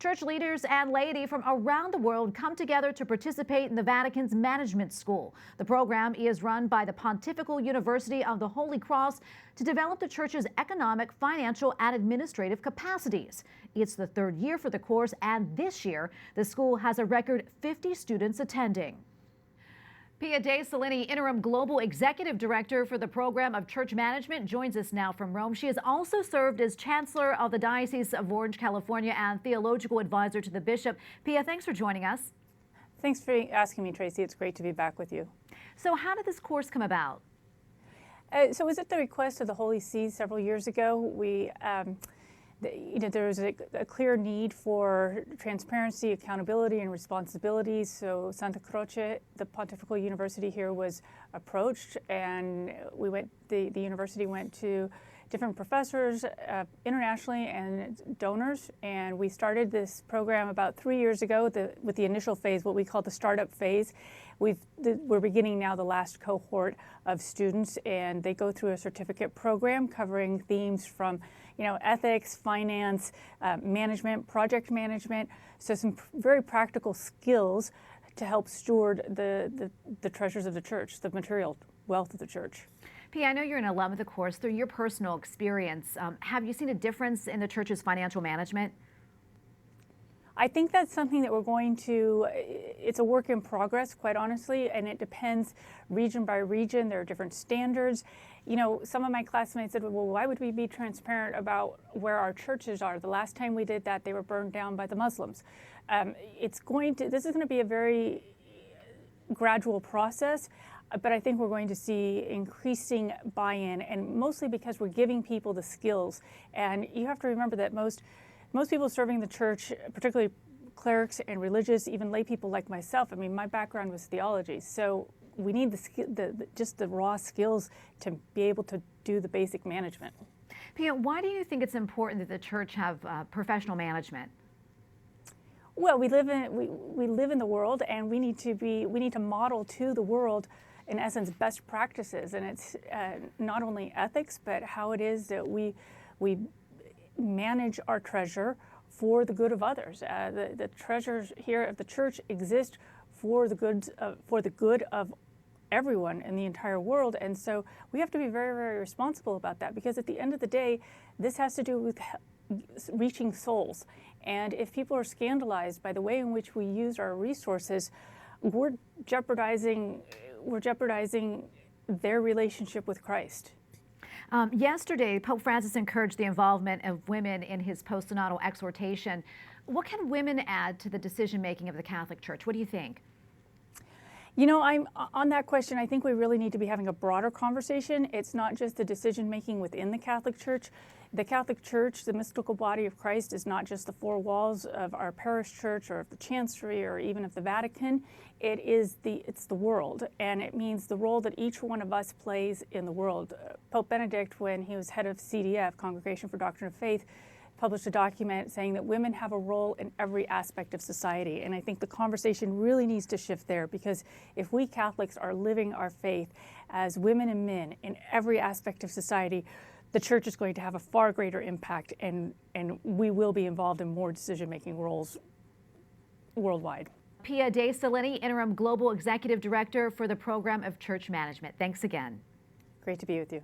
Church leaders and laity from around the world come together to participate in the Vatican's management school. The program is run by the Pontifical University of the Holy Cross to develop the church's economic, financial, and administrative capacities. It's the third year for the course, and this year, the school has a record 50 students attending. Pia Solenni, Interim Global Executive Director for the Program of Church Management, joins us now from Rome. She has also served as Chancellor of the Diocese of Orange, California, and Theological Advisor to the Bishop. Pia, thanks for joining us. Thanks for asking me, Tracy. It's great to be back with you. So how did this course come about? So it was at the request of the Holy See several years ago. There was a clear need for transparency, accountability, and responsibility. So Santa Croce, the Pontifical University here, was approached, and the university went to different professors internationally and donors, and we started this program about 3 years ago with the initial phase, what we call the startup phase. We're beginning now the last cohort of students, and they go through a certificate program covering themes from ethics, finance, management, project management. So some very practical skills to help steward the treasures of the church, the material wealth of the church. Pia, I know you're an alum of the course. Through your personal experience, have you seen a difference in the church's financial management? I think that's something that it's a work in progress, quite honestly, and it depends region by region. There are different standards. Some of my classmates said, well, why would we be transparent about where our churches are? The last time we did that, they were burned down by the Muslims. This is going to be a very gradual process, but I think we're going to see increasing buy-in, and mostly because we're giving people the skills. And you have to remember that most people serving the church, particularly clerics and religious, even lay people like myself, my background was theology, so we need just the raw skills to be able to do the basic management. Pia, why do you think it's important that the church have professional management? Well, we live in the world, and we need to model to the world, in essence, best practices, and it's not only ethics, but how it is that we manage our treasure for the good of others. The treasures here of the church exist for the good of everyone in the entire world, and so we have to be very, very responsible about that, because at the end of the day, this has to do with reaching souls. And if people are scandalized by the way in which we use our resources, we're jeopardizing their relationship with Christ. Yesterday, Pope Francis encouraged the involvement of women in his post-synodal exhortation. What can women add to the decision-making of the Catholic Church? What do you think? I'm on that question. I think we really need to be having a broader conversation. It's not just the decision-making within the Catholic Church. The Catholic Church, the mystical body of Christ, is not just the four walls of our parish church or of the chancery or even of the Vatican. It's the world, and it means the role that each one of us plays in the world. Pope Benedict, when he was head of CDF, Congregation for Doctrine of Faith, published a document saying that women have a role in every aspect of society. And I think the conversation really needs to shift there, because if we Catholics are living our faith as women and men in every aspect of society, the church is going to have a far greater impact, and we will be involved in more decision-making roles worldwide. Pia Solenni, Interim Global Executive Director for the Program of Church Management. Thanks again. Great to be with you.